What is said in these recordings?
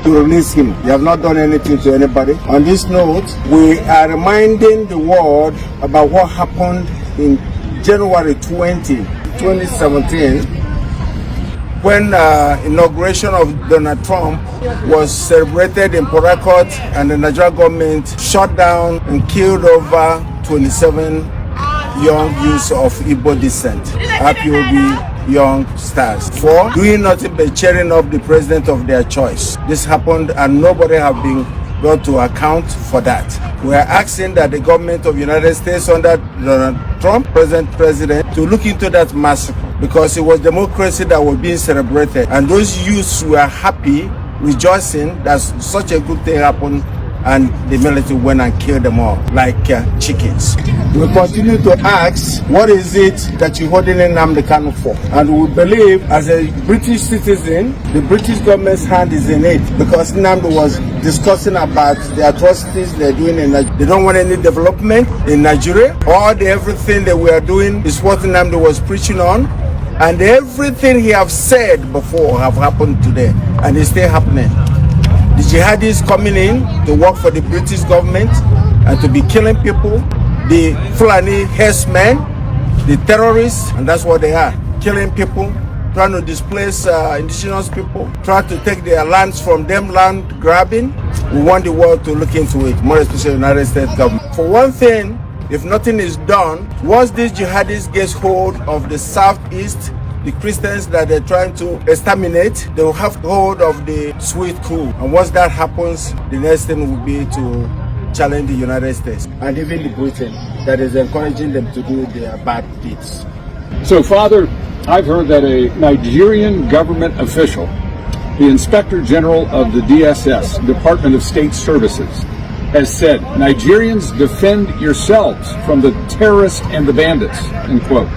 to release him. They have not done anything to anybody. On this note, we are reminding the world about what happened in January 2017, when inauguration of Donald Trump was celebrated in Port Harcourt, and the Nigerian government shot down and killed over 27 young youths of Igbo descent, IPOB young stars, for doing nothing but cheering up the president of their choice. This happened and nobody have been brought to account for that. We are asking that the government of the United States under Donald Trump, present president, to look into that massacre, because it was democracy that was being celebrated, and those youths were happy, rejoicing that such a good thing happened, and the military went and killed them all like chickens. We continue to ask, what is it that you're holding Nnamdi Kanu for? And we believe, as a British citizen, the British government's hand is in it, because Nnamdi was discussing about the atrocities they're doing in Nigeria. They don't want any development in Nigeria. Everything that we are doing is what Nnamdi was preaching on, and everything he have said before have happened today, and it's still happening. The jihadis coming in to work for the British government and to be killing people, the Fulani herdsmen, the terrorists, and that's what they are, killing people, trying to displace indigenous people, trying to take their lands from them, land grabbing. We want the world to look into it, more especially the United States government. For one thing, if nothing is done, once these jihadis get hold of the southeast, the Christians that they're trying to exterminate, they will have hold of the sweet crew. And once that happens, the next thing will be to challenge the United States and even the Britain that is encouraging them to do their bad deeds. So, Father, I've heard that a Nigerian government official, the Inspector General of the DSS, Department of State Services, has said, Nigerians, defend yourselves from the terrorists and the bandits, end quote.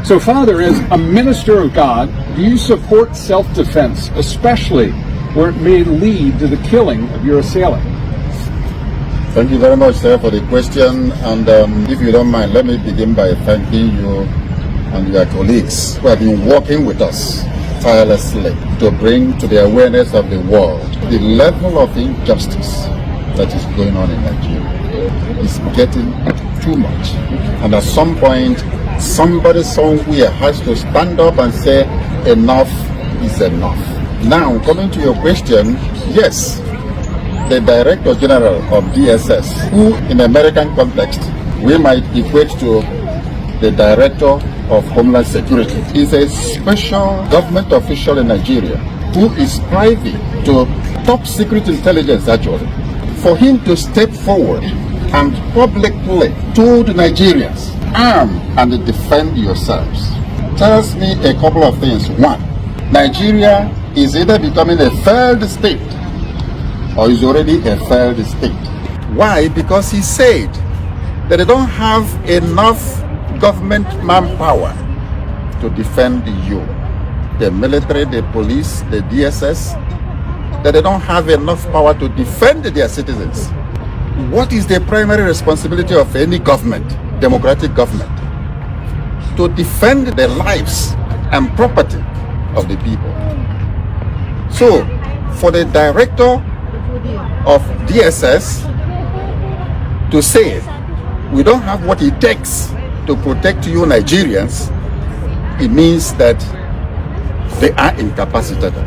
So, Father, as a minister of God, do you support self-defense, especially where it may lead to the killing of your assailant? Thank you very much, sir, for the question. And if you don't mind, let me begin by thanking you and your colleagues who have been working with us tirelessly to bring to the awareness of the world the level of injustice that is going on in Nigeria. It's getting too much. And at some point, somebody somewhere has to stand up and say, enough is enough. Now, coming to your question, yes, the Director General of DSS, who in American context, we might equate to the Director of Homeland Security, is a special government official in Nigeria who is privy to top secret intelligence, actually. For him to step forward and publicly told Nigerians, arm and defend yourselves, tells me a couple of things. One, Nigeria is either becoming a failed state or is already a failed state. Why? Because he said that they don't have enough government manpower to defend you. The military, the police, the DSS, that they don't have enough power to defend their citizens. What is the primary responsibility of any government, democratic government? To defend the lives and property of the people. So, for the director of DSS to say we don't have what it takes to protect you Nigerians, it means that they are incapacitated.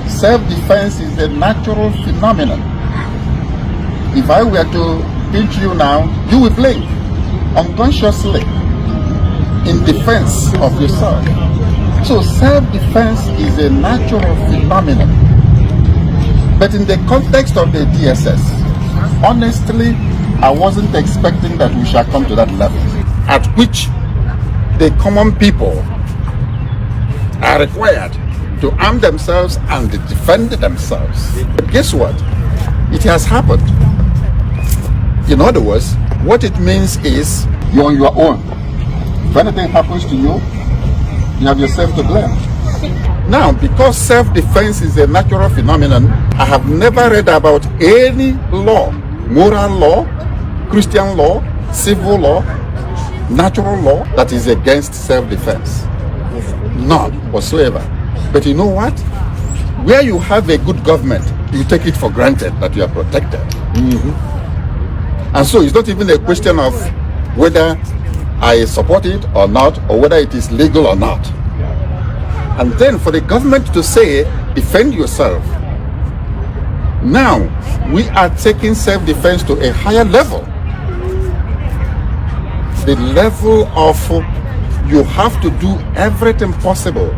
Self-defense is a natural phenomenon. If I were to pinch you now, you will blink unconsciously in defense of yourself. So self-defense is a natural phenomenon. But in the context of the DSS, honestly, I wasn't expecting that we shall come to that level at which the common people are required to arm themselves and defend themselves. But guess what? It has happened. In other words, what it means is you're on your own. If anything happens to you, you have yourself to blame. Now, because self-defense is a natural phenomenon, I have never read about any law, moral law, Christian law, civil law, natural law that is against self-defense. None whatsoever. But you know what? Where you have a good government, you take it for granted that you are protected. And so it's not even a question of whether I support it or not, or whether it is legal or not. And then for the government to say, defend yourself. Now, we are taking self-defense to a higher level. The level of you have to do everything possible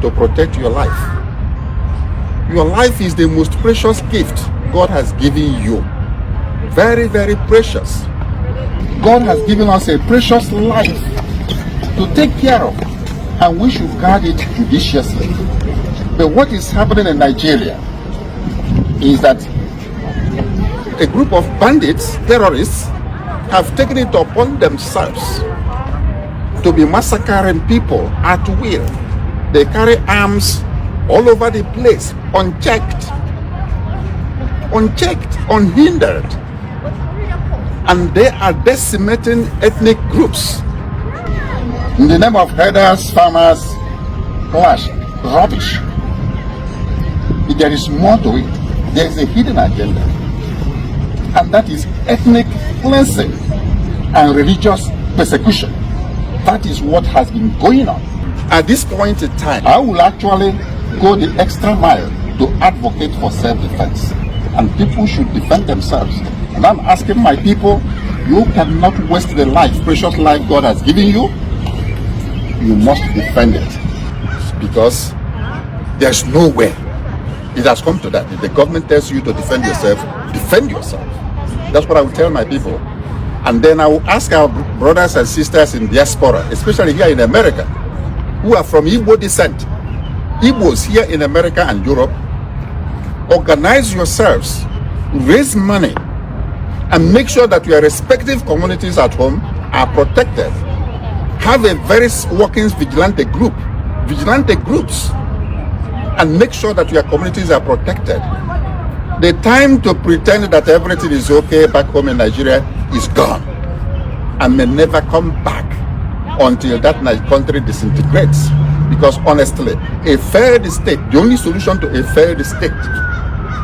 to protect your life. Your life is the most precious gift God has given you. Very, very precious. God has given us a precious life to take care of, and we should guard it judiciously. But what is happening in Nigeria is that a group of bandits, terrorists, have taken it upon themselves to be massacring people at will. They carry arms all over the place, unchecked, unhindered. And they are decimating ethnic groups in the name of herders, farmers, clash, rubbish. There is more to it. There is a hidden agenda, and that is ethnic cleansing and religious persecution. That is what has been going on. At this point in time, I will actually go the extra mile to advocate for self-defense, and people should defend themselves. And I'm asking my people, you cannot waste the life, precious life God has given you. You must defend it, because there's no way. It has come to that. If the government tells you to defend yourself, defend yourself. That's what I will tell my people. And then I will ask our brothers and sisters in diaspora, especially here in America, who are from Igbo descent, Igbos here in America and Europe, organize yourselves, raise money, and make sure that your respective communities at home are protected. Have a very working vigilante groups, and make sure that your communities are protected. The time to pretend that everything is okay back home in Nigeria is gone, and may never come back until that country disintegrates. Because honestly, a failed state, the only solution to a failed state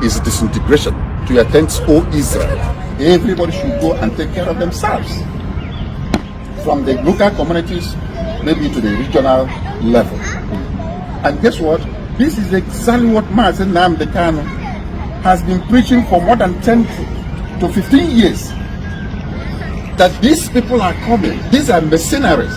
is disintegration. To your tents, O Israel. Everybody should go and take care of themselves, from the local communities maybe to the regional level. And guess what? This is exactly what Mazi Nnamdi Kanu has been preaching for more than 10 to 15 years. That these people are coming, these are mercenaries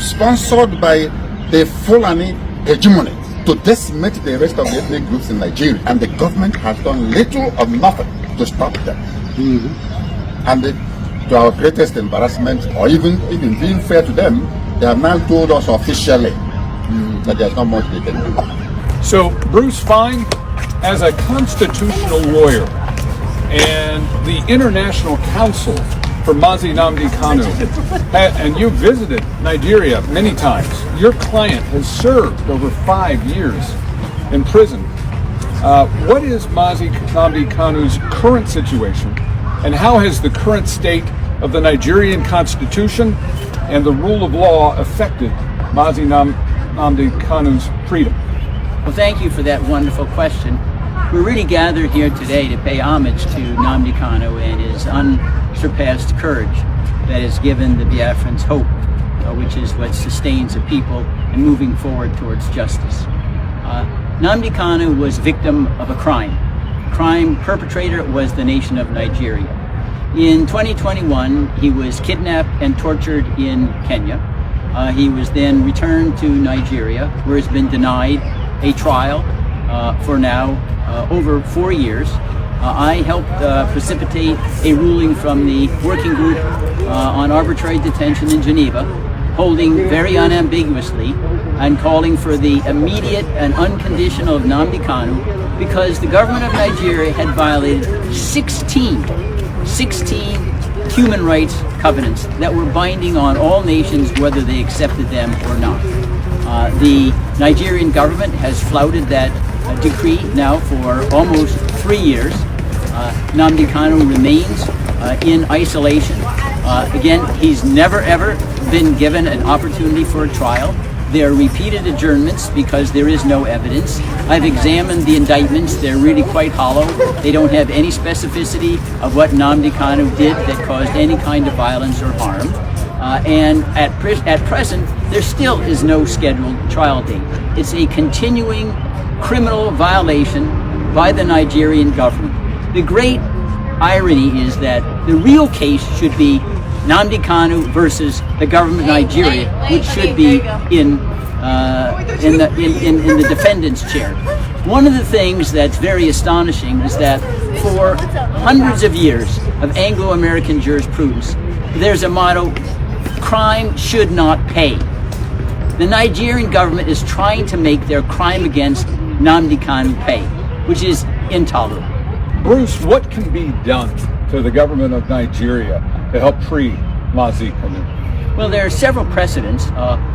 sponsored by the Fulani hegemony to decimate the rest of the ethnic groups in Nigeria. And the government has done little or nothing to stop them. And to our greatest embarrassment, or even being fair to them, they have now told us officially that there's not much they can do. So, Bruce Fine, as a constitutional lawyer and the International Council for Mazi Namdi Kanu, and you visited Nigeria many times. Your client has served over 5 years in prison. What is Mazi Namdi Kanu's current situation, and how has the current state of the Nigerian Constitution and the rule of law affected Mazi Namdi Kanu's freedom? Well, thank you for that wonderful question. We're really gathered here today to pay homage to Nnamdi Kanu and his unsurpassed courage that has given the Biafrans hope, which is what sustains a people and moving forward towards justice. Nnamdi Kanu was victim of a crime. Crime perpetrator was the nation of Nigeria. In 2021, he was kidnapped and tortured in Kenya. He was then returned to Nigeria, where he's been denied a trial for now over 4 years. I helped precipitate a ruling from the working group on arbitrary detention in Geneva, holding very unambiguously and calling for the immediate and unconditional Nnamdi Kanu, because the government of Nigeria had violated 16 human rights covenants that were binding on all nations, whether they accepted them or not. The Nigerian government has flouted that decree now for almost 3 years. Nnamdi Kanu remains in isolation. Again, he's never ever been given an opportunity for a trial. There are repeated adjournments because there is no evidence. I've examined the indictments. They're really quite hollow. They don't have any specificity of what Nnamdi Kanu did that caused any kind of violence or harm. And at present, there still is no scheduled trial date. It's a continuing criminal violation by the Nigerian government. The great irony is that the real case should be Nnamdi Kanu versus the government of Nigeria, which should be in the defendant's chair. One of the things that's very astonishing is that for hundreds of years of Anglo-American jurisprudence, there's a motto: crime should not pay. The Nigerian government is trying to make their crime against Nnamdi Kanu pay, which is intolerable. Bruce, what can be done to the government of Nigeria to help free Nnamdi Kanu? Well, there are several precedents.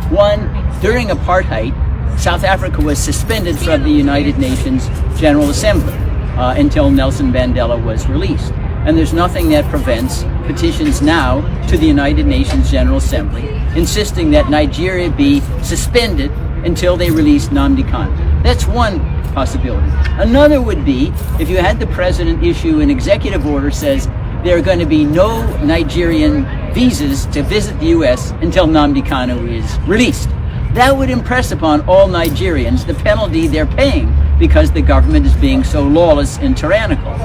One, during apartheid, South Africa was suspended from the United Nations General Assembly until Nelson Mandela was released. And there's nothing that prevents petitions now to the United Nations General Assembly insisting that Nigeria be suspended until they release Nnamdi Kanu. That's one possibility. Another would be if you had the president issue an executive order says there are going to be no Nigerian visas to visit the U.S. until Nnamdi Kanu is released. That would impress upon all Nigerians the penalty they're paying because the government is being so lawless and tyrannical.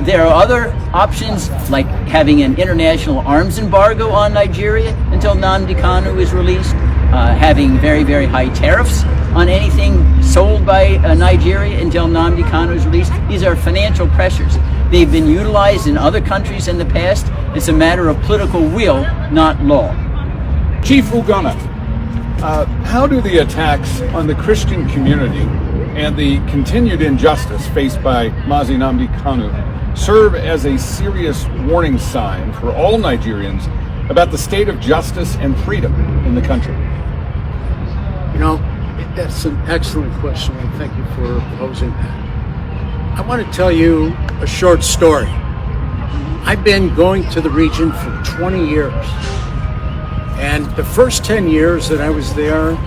There are other options like having an international arms embargo on Nigeria until Nnamdi Kanu is released, having very, very high tariffs on anything sold by Nigeria until Nnamdi Kanu is released. These are financial pressures. They've been utilized in other countries in the past. It's a matter of political will, not law. Chief Ugonna, how do the attacks on the Christian community and the continued injustice faced by Mazi Nnamdi Kanu serve as a serious warning sign for all Nigerians about the state of justice and freedom in the country? You know, that's an excellent question, and thank you for posing that. I want to tell you a short story. I've been going to the region for 20 years, and the first 10 years that I was there,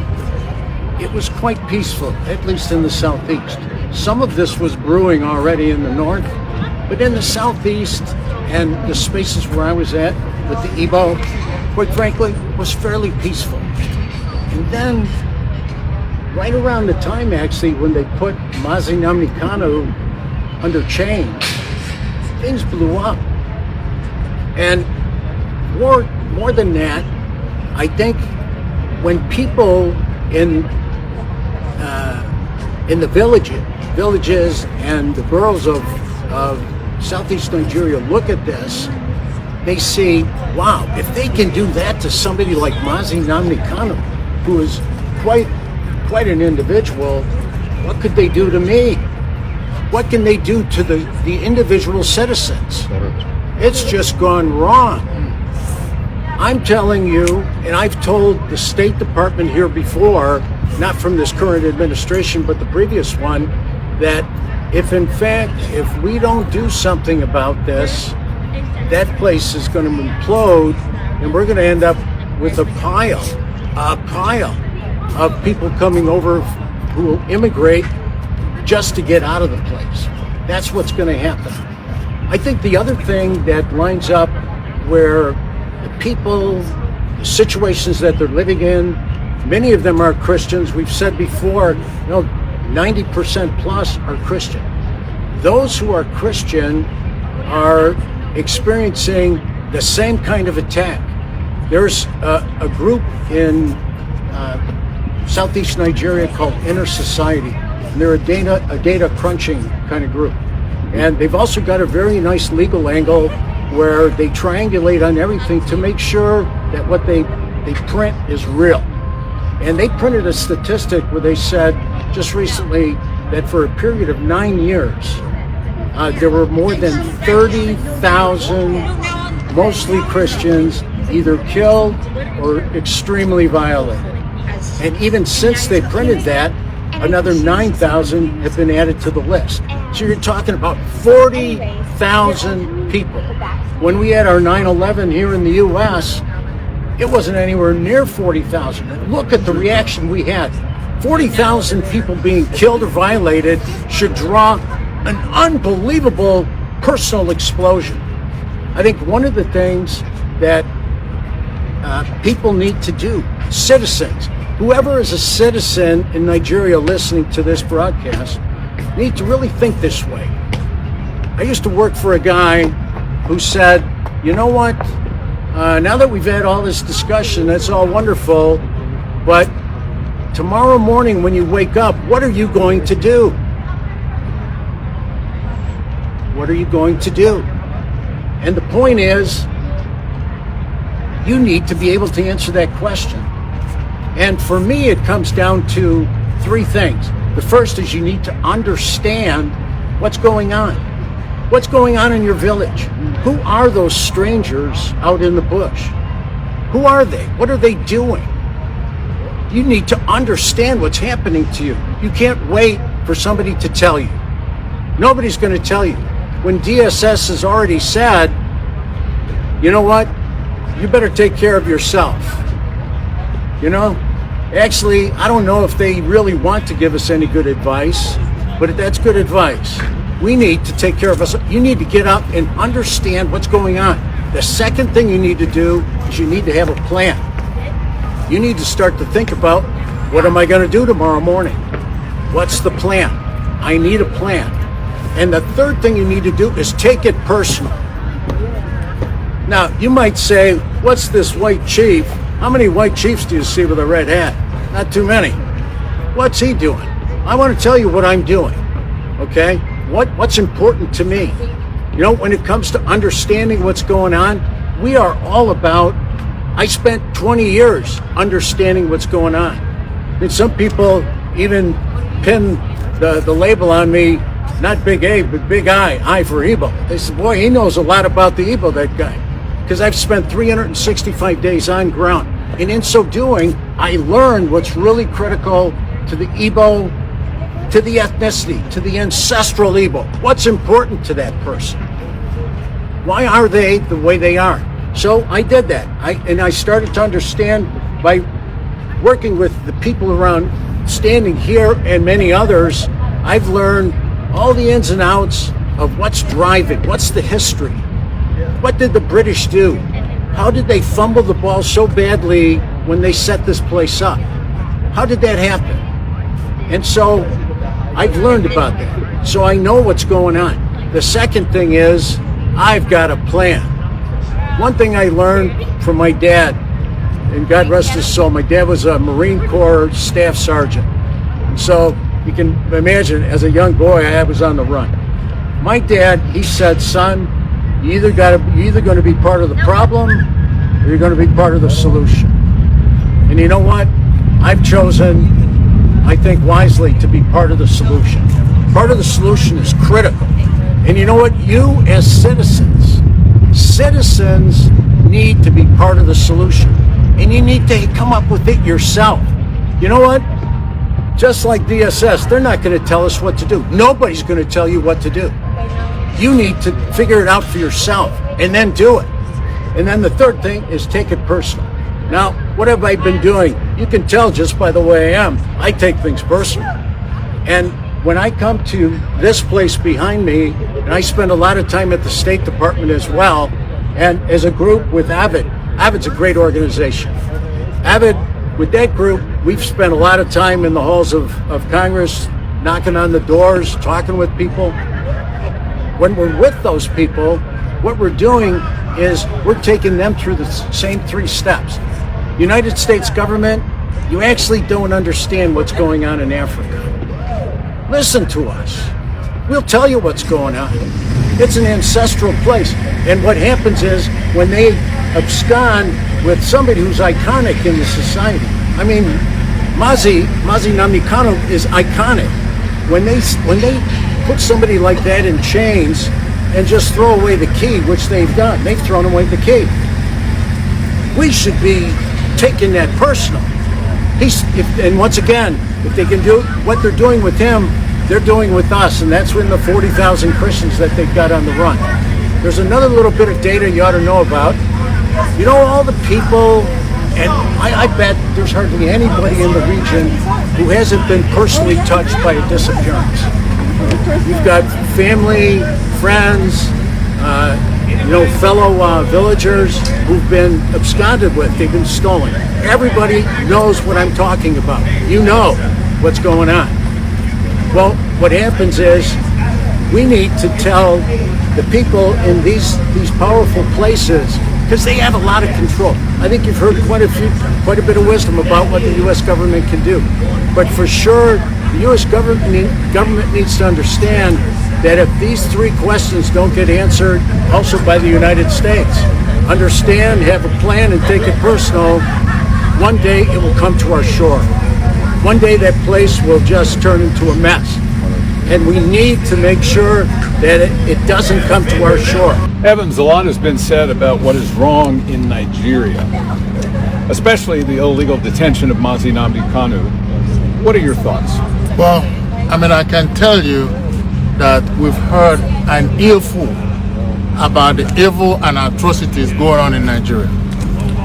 it was quite peaceful, at least in the southeast. Some of this was brewing already in the north, but in the southeast and the spaces where I was at with the Igbo, quite frankly, was fairly peaceful. And then, right around the time actually when they put Mazi Nnamdi Kanu under chains, things blew up. And more than that, I think when people in the villages and the boroughs of Southeast Nigeria look at this, they see, wow, if they can do that to somebody like Mazi Nnamdi Kanu, who is quite an individual, what could they do to me? What can they do to the individual citizens? It's just gone wrong. I'm telling you, and I've told the State Department here before, not from this current administration, but the previous one, that if we don't do something about this, that place is going to implode, and we're going to end up with a pile of people coming over who will immigrate just to get out of the place. That's what's going to happen. I think the other thing that lines up where the people, the situations that they're living in, many of them are Christians. We've said before, 90% plus are Christian. Those who are Christian are experiencing the same kind of attack. There's a group in Southeast Nigeria called Inner Society, and they're a data crunching kind of group. And they've also got a very nice legal angle where they triangulate on everything to make sure that what they print is real. And they printed a statistic where they said just recently that for a period of 9 years, there were more than 30,000, mostly Christians, either killed or extremely violated. And even since they printed that, another 9,000 have been added to the list. So you're talking about 40,000 people. When we had our 9/11 here in the U.S., It wasn't anywhere near 40,000. And look at the reaction we had. 40,000 people being killed or violated should draw an unbelievable personal explosion. I think one of the things that people need to do, citizens, whoever is a citizen in Nigeria listening to this broadcast, need to really think this way. I used to work for a guy who said, you know what, now that we've had all this discussion, that's all wonderful, but tomorrow morning when you wake up, what are you going to do? What are you going to do? And the point is, you need to be able to answer that question. And for me, it comes down to three things. The first is you need to understand what's going on. What's going on in your village? Who are those strangers out in the bush? Who are they? What are they doing? You need to understand what's happening to you. You can't wait for somebody to tell you. Nobody's going to tell you. When DSS has already said, you know what? You better take care of yourself. You know? Actually, I don't know if they really want to give us any good advice, but that's good advice. We need to take care of us. You need to get up and understand what's going on. The second thing you need to do is you need to have a plan. You need to start to think about, what am I going to do tomorrow morning? What's the plan? I need a plan. And the third thing you need to do is take it personal. Now, you might say, what's this white chief? How many white chiefs do you see with a red hat? Not too many. What's he doing? I want to tell you what I'm doing, okay? What's important to me? You know, when it comes to understanding what's going on, we are all about, I spent 20 years understanding what's going on. And some people even pin the label on me, not big A, but big I for Igbo. They said, boy, he knows a lot about the Igbo, that guy. Because I've spent 365 days on ground. And in so doing, I learned what's really critical to the Igbo, to the ethnicity, to the ancestral Igbo. What's important to that person? Why are they the way they are? So I did that. I started to understand by working with the people around, standing here and many others. I've learned all the ins and outs of what's driving, what's the history. What did the British do? How did they fumble the ball so badly when they set this place up? How did that happen? And so I've learned about that. So I know what's going on. The second thing is, I've got a plan. One thing I learned from my dad, and God rest his soul, my dad was a Marine Corps staff sergeant. And so you can imagine, as a young boy, I was on the run. My dad, he said, son, you're either going to be part of the problem or you're going to be part of the solution. And you know what? I've chosen, I think wisely, to be part of the solution. Part of the solution is critical. And you know what? You as citizens need to be part of the solution. And you need to come up with it yourself. You know what? Just like DSS, they're not going to tell us what to do. Nobody's going to tell you what to do. You need to figure it out for yourself and then do it. And then the third thing is take it personal. Now, what have I been doing? You can tell just by the way I am. I take things personal. And when I come to this place behind me, and I spend a lot of time at the State Department as well, and as a group with Avid. Avid's a great organization. Avid, with that group, we've spent a lot of time in the halls of Congress, knocking on the doors, talking with people. When we're with those people, what we're doing is we're taking them through the same three steps. United States government, you actually don't understand what's going on in Africa. Listen to us. We'll tell you what's going on. It's an ancestral place. And what happens is when they abscond with somebody who's iconic in the society. I mean, Nnamdi Kanu is iconic. When they put somebody like that in chains and just throw away the key, which they've done, they've thrown away the key. We should be taking that personal. And once again, if they can do what they're doing with him, they're doing with us, and that's when the 40,000 Christians that they've got on the run. There's another little bit of data you ought to know about. You know all the people And I bet there's hardly anybody in the region who hasn't been personally touched by a disappearance. You've got family, friends, fellow villagers who've been absconded with. They've been stolen. Everybody knows what I'm talking about. You know what's going on. Well, what happens is we need to tell the people in these powerful places, because they have a lot of control. I think you've heard quite a bit of wisdom about what the U.S. government can do. But for sure, the U.S. government needs to understand that if these three questions don't get answered also by the United States, understand, have a plan, and take it personal, one day it will come to our shore. One day that place will just turn into a mess. And we need to make sure that it doesn't come to our shore. Evans, a lot has been said about what is wrong in Nigeria, especially the illegal detention of Mazi Nnamdi Kanu. What are your thoughts? Well, I can tell you that we've heard an earful about the evil and atrocities going on in Nigeria.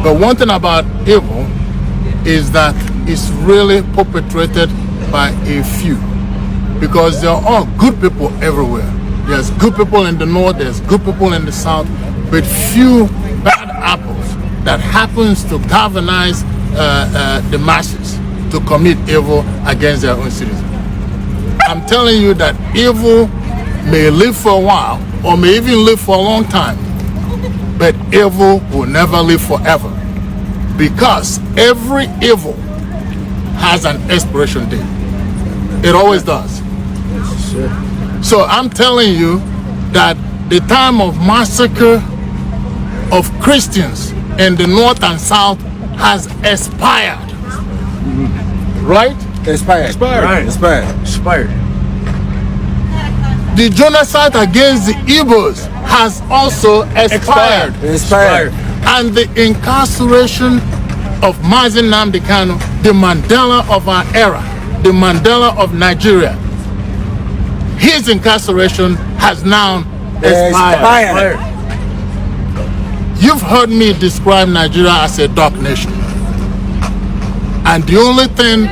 But one thing about evil is that it's really perpetrated by a few, because there are all good people everywhere. There's good people in the north, there's good people in the south, but few bad apples that happens to galvanize the masses to commit evil against their own citizens. I'm telling you that evil may live for a while or may even live for a long time, but evil will never live forever, because every evil has an expiration date. It always does. So I'm telling you that the time of massacre of Christians in the north and south has expired. Right? Expired. Right. Expired. The genocide against the Igbos has also expired. And the incarceration of Mazi Nnamdi Kanu, the Mandela of our era, the Mandela of Nigeria, his incarceration has now expired. You've heard me describe Nigeria as a dark nation. And the only thing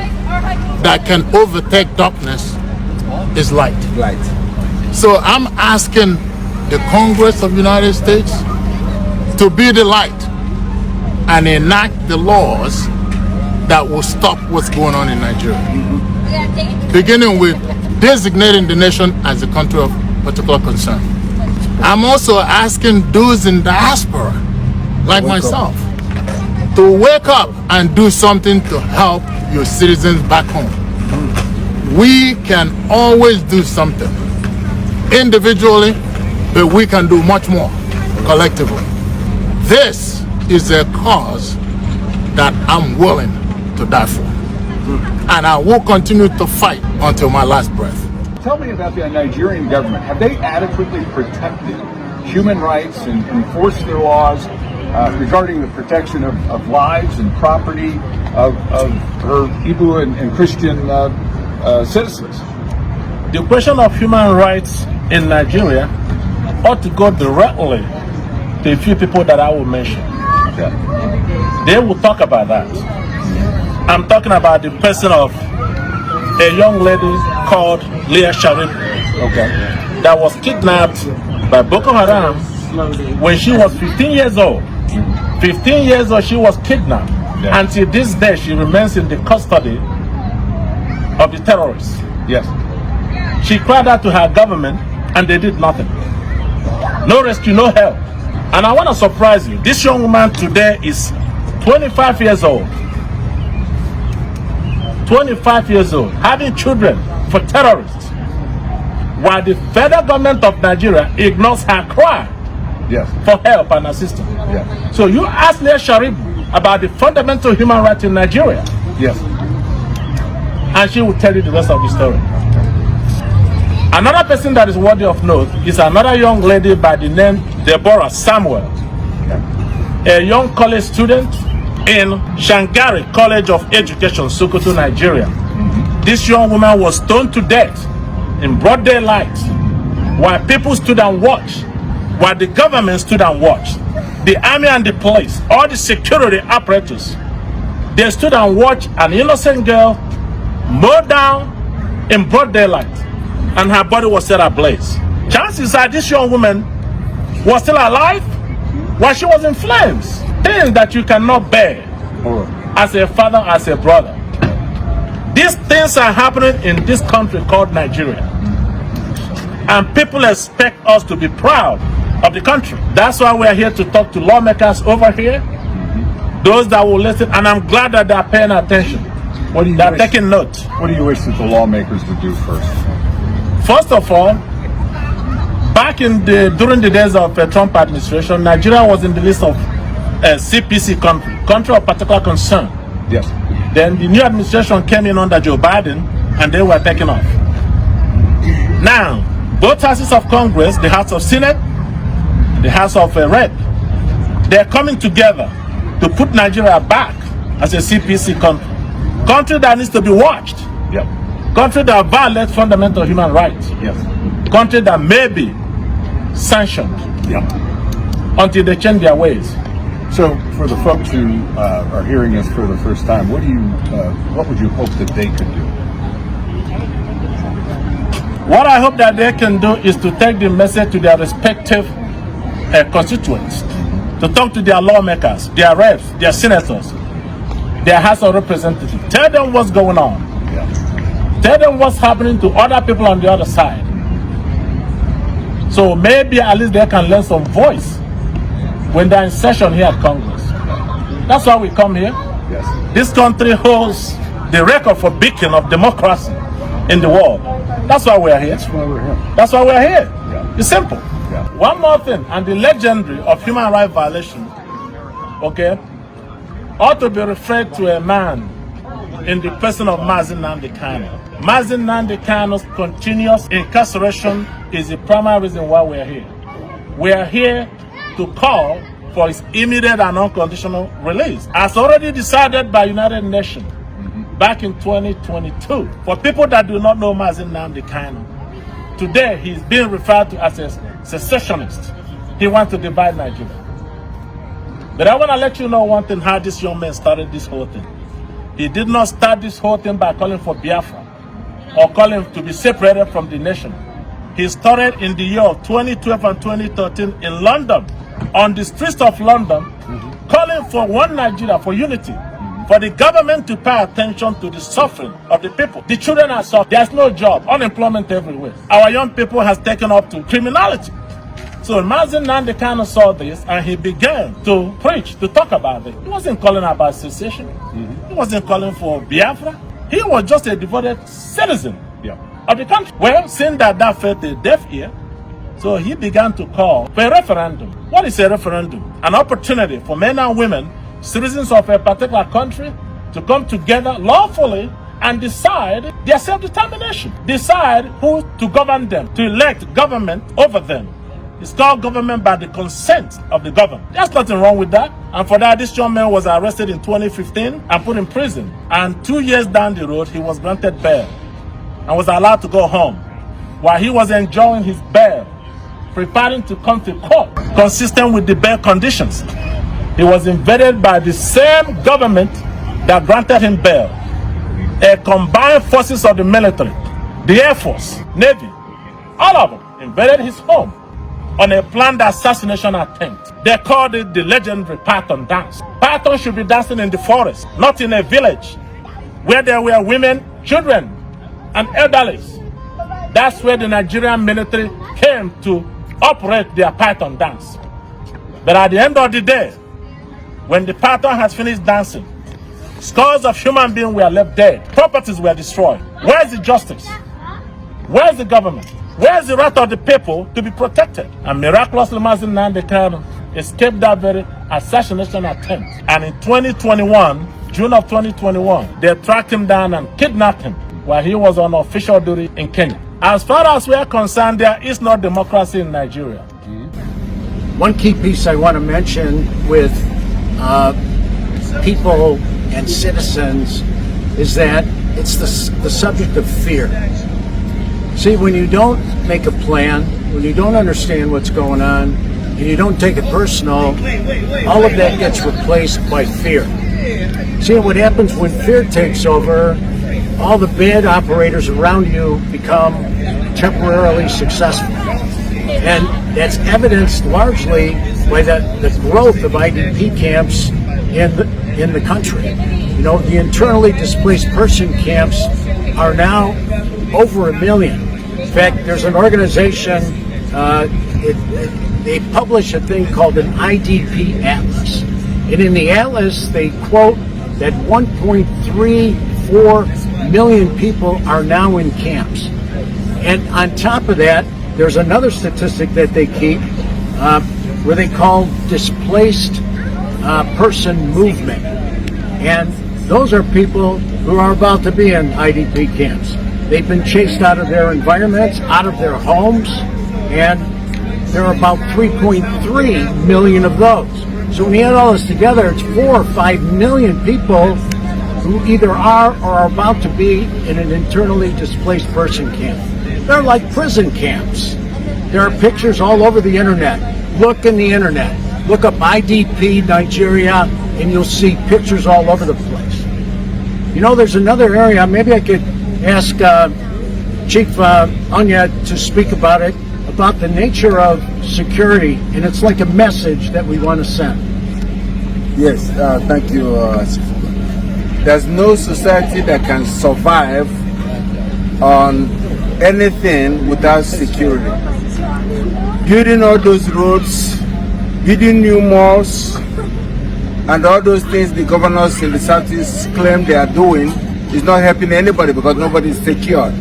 that can overtake darkness is light. So I'm asking the Congress of the United States to be the light and enact the laws that will stop what's going on in Nigeria. Beginning with designating the nation as a country of particular concern. I'm also asking those in diaspora, like myself, to wake up and do something to help your citizens back home. We can always do something individually, but we can do much more collectively. This is a cause that I'm willing to die for. And I will continue to fight until my last breath. Tell me about the Nigerian government. Have they adequately protected human rights and enforced their laws regarding the protection of lives and property of her Igbo and Christian citizens? The question of human rights in Nigeria ought to go directly to a few people that I will mention. Okay. They will talk about that. I'm talking about the person of a young lady called Leah Sharif, that was kidnapped by Boko Haram when she was 15 years old. 15 years old, she was kidnapped. Yeah. Until this day, she remains in the custody of the terrorists. Yes. She cried out to her government, and they did nothing. No rescue, no help. And I want to surprise you. This young woman today is 25 years old. 25 years old, having children for terrorists, while the federal government of Nigeria ignores her cry for help and assistance. Yes. So you ask Leah Sharif about the fundamental human rights in Nigeria. Yes. And she will tell you the rest of the story. Another person that is worthy of note is another young lady by the name Deborah Samuel, a young college student in Shangari College of Education, Sokoto, Nigeria. This young woman was stoned to death in broad daylight while people stood and watched, while the government stood and watched. The army and the police, all the security apparatus They stood and watched an innocent girl mowed down in broad daylight, and her body was set ablaze. Chances are this young woman was still alive while she was in flames. Things that you cannot bear as a father, as a brother. These things are happening in this country called Nigeria. And people expect us to be proud of the country. That's why we're here to talk to lawmakers over here, those that will listen, and I'm glad that they're paying attention. They're taking note. What do you wish that the lawmakers would do first? First of all, back during the days of the Trump administration, Nigeria was in the list of CPC country of particular concern. Yes. Then the new administration came in under Joe Biden, and they were taken off. Now, both houses of Congress, the House of Senate, the House of Rep, they're coming together to put Nigeria back as a CPC country that needs to be watched. Yep. Country that violates fundamental human rights. Yes. Country that may be sanctioned. Yep. Until they change their ways. So, for the folks who are hearing this for the first time, what would you hope that they could do? What I hope that they can do is to take the message to their respective constituents, to talk to their lawmakers, their reps, their senators, their House of Representatives. Tell them what's going on. Yeah. Tell them what's happening to other people on the other side. So maybe at least they can learn some voice when they're in session here at Congress. That's why we come here. Yes. This country holds the record for beacon of democracy in the world. That's why we're here. That's why we're here. That's why we're here. Yeah. It's simple. Yeah. One more thing, and the legendary of human rights violation, okay, ought to be referred to a man in the person of Nnamdi Kanu. Nnamdi Kanu's continuous incarceration is the primary reason why we're here. We are here to call for his immediate and unconditional release, as already decided by United Nations back in 2022. For people that do not know Nnamdi Kanu, today he's being referred to as a secessionist. He wants to divide Nigeria. But I want to let you know one thing, how this young man started this whole thing. He did not start this whole thing by calling for Biafra or calling to be separated from the nation. He started in the year of 2012 and 2013 in London, on the streets of London, calling for one Nigeria, for unity, for the government to pay attention to the suffering of the people. The children are suffering. There's no job, unemployment everywhere. Our young people has taken up to criminality. So Nnamdi Kanu saw this and he began to preach, to talk about it. He wasn't calling about secession. He wasn't calling for Biafra. He was just a devoted citizen of the country. Well, seeing that felt a deaf ear, so he began to call for a referendum. What is a referendum? An opportunity for men and women, citizens of a particular country, to come together lawfully and decide their self-determination. Decide who to govern them, to elect government over them. It's called government by the consent of the governed. There's nothing wrong with that. And for that, this young man was arrested in 2015 and put in prison. And 2 years down the road, he was granted bail and was allowed to go home. While he was enjoying his bail, preparing to come to court, consistent with the bail conditions, he was invaded by the same government that granted him bail. A combined forces of the military, the Air Force, Navy, all of them invaded his home on a planned assassination attempt. They called it the legendary Python dance. Python should be dancing in the forest, not in a village where there were women, children, and elderly. That's where the Nigerian military came to operate their Python dance. But at the end of the day, when the Python has finished dancing, scores of human beings were left dead, properties were destroyed. Where is the justice? Where is the government? Where is the right of the people to be protected? And miraculously, Nnamdi Kanu escaped that very assassination attempt. And in 2021, June of 2021, they tracked him down and kidnapped him while he was on official duty in Kenya. As far as we are concerned, there is no democracy in Nigeria. One key piece I want to mention with people and citizens is that it's the subject of fear. See, when you don't make a plan, when you don't understand what's going on, and you don't take it personal, all of that gets replaced by fear. See, what happens when fear takes over, all the bad operators around you become temporarily successful. And that's evidenced largely by the growth of IDP camps in the country. You know, the internally displaced person camps are now over 1 million. In fact, there's an organization, they publish a thing called an IDP Atlas. And in the Atlas, they quote that 1.34 million people are now in camps. And on top of that, there's another statistic that they keep where they call displaced person movement. And those are people who are about to be in IDP camps. They've been chased out of their environments, out of their homes, and there are about 3.3 million of those. So when you add all this together, it's 4 or 5 million people who either are or are about to be in an internally displaced person camp. They're like prison camps. There are pictures all over the internet. Look in the internet. Look up IDP Nigeria and you'll see pictures all over the place. You know, there's another area, maybe I could ask Chief Anya to speak about it, about the nature of security, and it's like a message that we want to send. Yes, thank you. There's no society that can survive on anything without security. Building all those roads, building new malls, and all those things the governors in the Southeast claim they are doing is not helping anybody because nobody is secure.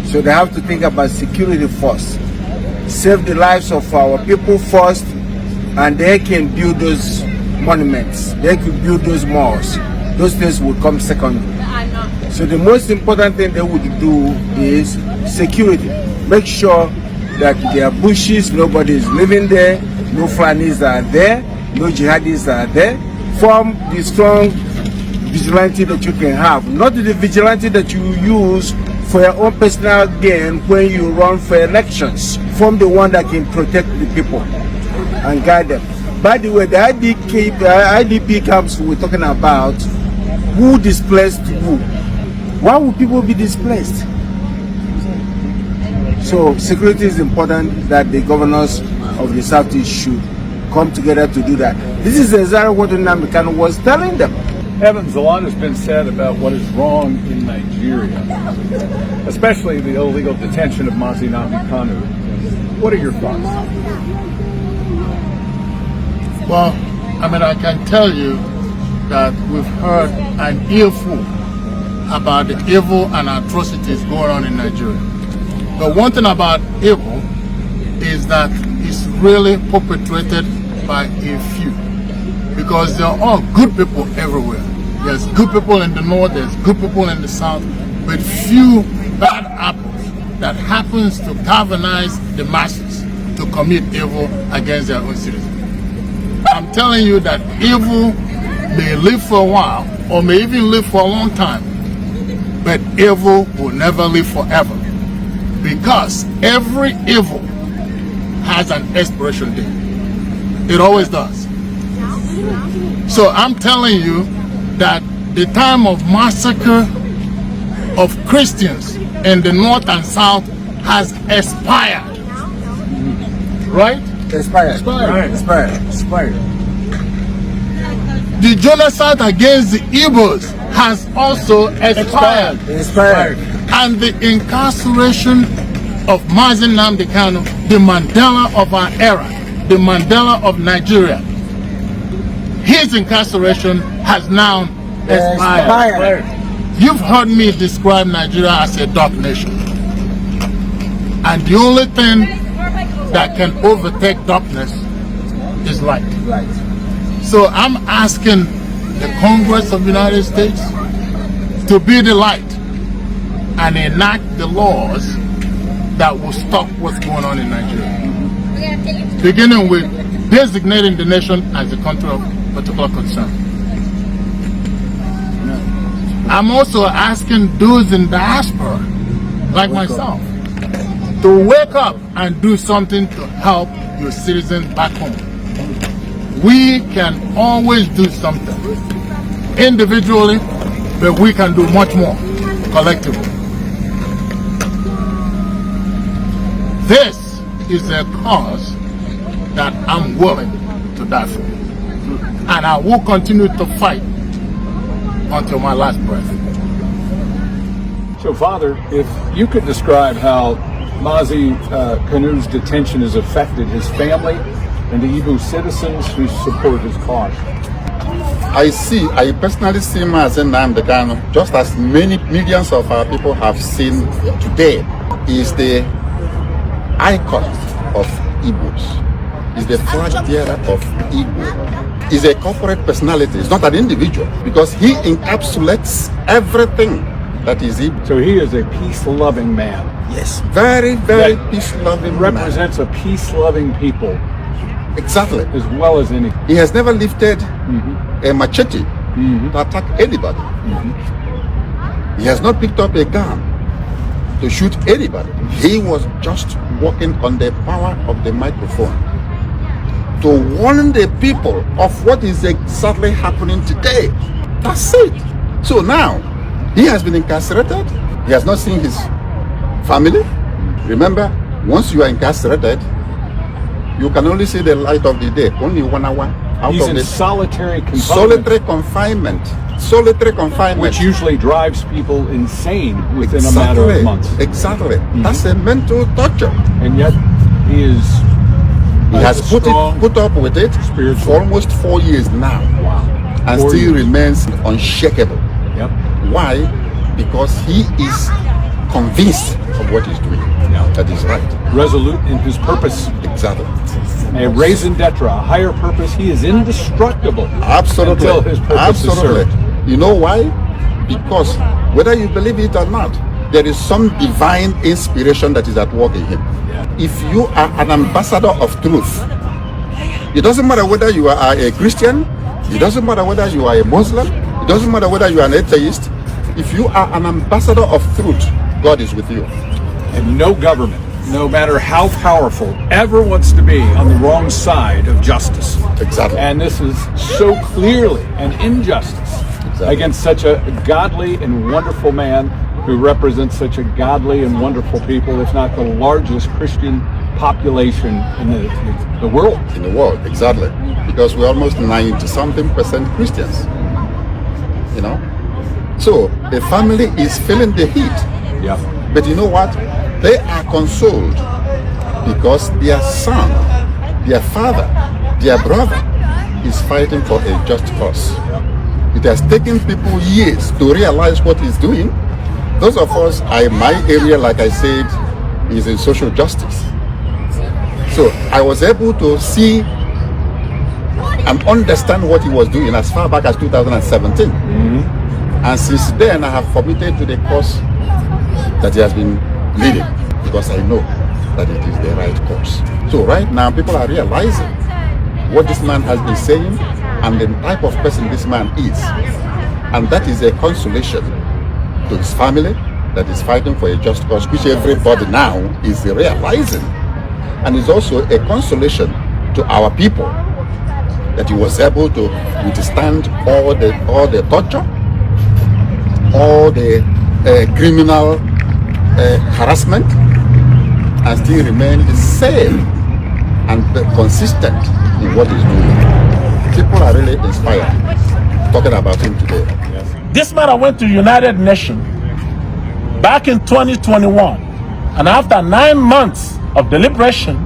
So they have to think about security first. Save the lives of our people first, and they can build those monuments. They can build those malls. Those things will come secondly. So the most important thing they would do is security. Make sure that there are bushes, nobody is living there, no Fulanis are there, no jihadis are there. Form the strong vigilante that you can have, not the vigilante that you use for your own personal gain when you run for elections. Form the one that can protect the people and guide them. By the way, the IDP camps we're talking about, who displaced who? Why would people be displaced? So security is important, that the governors of the Southeast should come together to do that. This is exactly what Nnamdi Kanu was telling them. Evans, a lot has been said about what is wrong in Nigeria, especially the illegal detention of Nnamdi Kanu. What are your thoughts? Well, I mean, I can tell you that we've heard an earful about the evil and atrocities going on in Nigeria. But one thing about evil is that it's really perpetrated by a few, because there are all good people everywhere. There's good people in the north, there's good people in the south, but few bad apples that happens to galvanize the masses to commit evil against their own citizens. I'm telling you that evil may live for a while or may even live for a long time, but evil will never live forever, because every evil has an expiration date. It always does. So I'm telling you that the time of massacre of Christians in the north and south has expired. Right? Expired. The genocide against the Igbos has also expired. And the incarceration of Nnamdi Kanu, the Mandela of our era, the Mandela of Nigeria, his incarceration has now expired. You've heard me describe Nigeria as a dark nation. And the only thing that can overtake darkness is light. So I'm asking the Congress of the United States to be the light and enact the laws that will stop what's going on in Nigeria. Beginning with designating the nation as a country of particular concern. I'm also asking those in diaspora, like myself, to wake up and do something to help your citizens back home. we can always do something individually, but we can do much more collectively. This is a cause that I'm willing to die for. And I will continue to fight until my last breath. So, Father, if you could describe how Nnamdi Kanu's detention has affected his family and the Igbo citizens who support his cause. I personally see Nnamdi Kanu, just as many millions of our people have seen today, is the icon of Igbos, is the flag bearer of Igbo, is a corporate personality, it's not an individual, because he encapsulates everything that is Igbo. So he is a peace-loving man. Yes, very, very peace-loving represents man. a peace-loving people. Exactly. As well as any. He has never lifted a machete to attack anybody. He has not picked up a gun to shoot anybody. He was just working on the power of the microphone to warn the people of what is exactly happening today. That's it. So now, he has been incarcerated. He has not seen his family. Remember, once you are incarcerated, you can only see the light of the day, only 1 hour out He's of in the solitary confinement. Solitary confinement. Which usually drives people insane within a matter of months. Exactly. That's a mental torture. And yet he has put up with it for almost 4 years now. Wow. And still remains unshakable. Yep. Why? Because he is convinced of what he's doing. That is right. Resolute in his purpose. Exactly. A raison d'etre, a higher purpose. He is indestructible. Absolutely. Until his purpose is served. You know why? Because whether you believe it or not, there is some divine inspiration that is at work in him. Yeah. If you are an ambassador of truth, it doesn't matter whether you are a Christian, it doesn't matter whether you are a Muslim, it doesn't matter whether you are an atheist. If you are an ambassador of truth, God is with you. And no government, no matter how powerful, ever wants to be on the wrong side of justice. Exactly. And this is so clearly an injustice against such a godly and wonderful man who represents such a godly and wonderful people, if not the largest Christian population in the world. In the world, exactly. Because we're almost 90-something% Christians. You know? So the family is feeling the heat. Yeah. But you know what? They are consoled because their son, their father, their brother is fighting for a just cause. It has taken people years to realize what he's doing. Those of us, my area, like I said, is in social justice. So I was able to see and understand what he was doing as far back as 2017. And since then, I have committed to the cause that he has been leading, because I know that it is the right course. So right now, people are realizing what this man has been saying and the type of person this man is. And that is a consolation to his family that is fighting for a just cause, which everybody now is realizing. And it's also a consolation to our people that he was able to withstand all the torture, all the criminal harassment, and still remain the same and consistent in what he's doing. People are really inspired talking about him today. This matter went to United Nations back in 2021, and after 9 months of deliberation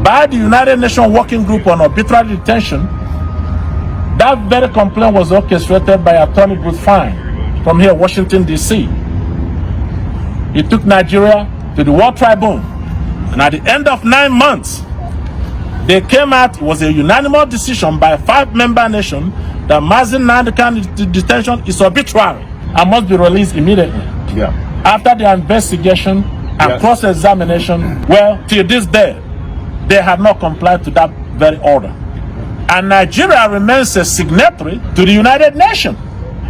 by the United Nations Working Group on Arbitrary Detention, that very complaint was orchestrated by Attorney Bruce Fine from here, Washington, D.C. He took Nigeria to the World Tribunal, and at the end of 9 months, they came out. It was a unanimous decision by a 5-member nation that Nnamdi Kanu detention is arbitrary and must be released immediately. Yeah. After the investigation and cross-examination, well, till this day, they have not complied to that very order. And Nigeria remains a signatory to the United Nations.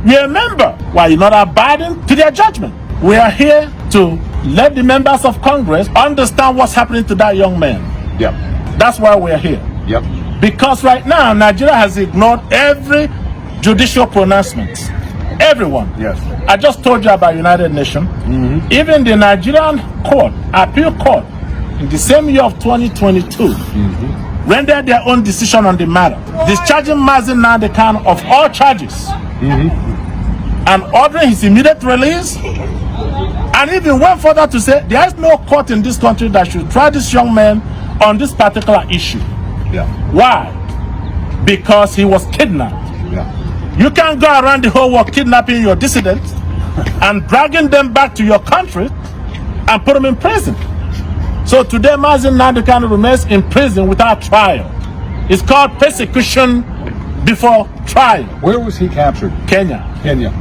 We are a member while you're not abiding to their judgment. We are here to let the members of Congress understand what's happening to that young man. Yep. That's why we're here. Yep. Because right now, Nigeria has ignored every judicial pronouncement. Everyone. Yes. I just told you about United Nations. Even the Nigerian court, appeal court, in the same year of 2022, rendered their own decision on the matter, discharging Nnamdi Kanu of all charges, and ordering his immediate release, and even went further to say there is no court in this country that should try this young man on this particular issue. Yeah. Why? Because he was kidnapped. Yeah. You can't go around the whole world kidnapping your dissidents and dragging them back to your country and put them in prison. So today, Nnamdi Kanu remains in prison without trial. It's called persecution before trial. Where was he captured? Kenya. Kenya.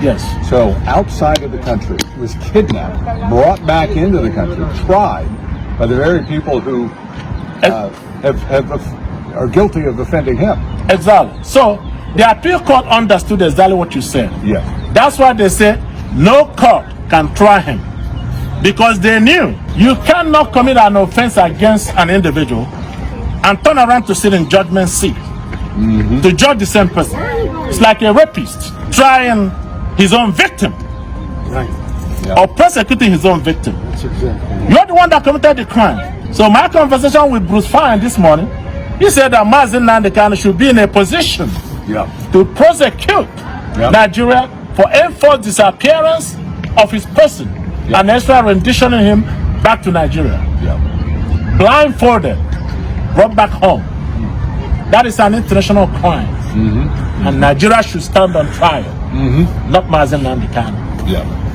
Yes. So outside of the country, was kidnapped, brought back into the country, tried by the very people who are guilty of offending him. Exactly. So the appeal court understood exactly what you said. Yes. That's why they said no court can try him. Because they knew you cannot commit an offense against an individual and turn around to sit in judgment seat to judge the same person. It's like a rapist trying his own victim or prosecuting his own victim. You're the one that committed the crime. So my conversation with Bruce Fine this morning, he said that Nnamdi Kanu should be in a position to prosecute Nigeria for enforced disappearance of his person and extra renditioning him back to Nigeria. Blindfolded, brought back home. That is an international crime. And Nigeria should stand on trial, not Nnamdi Kanu.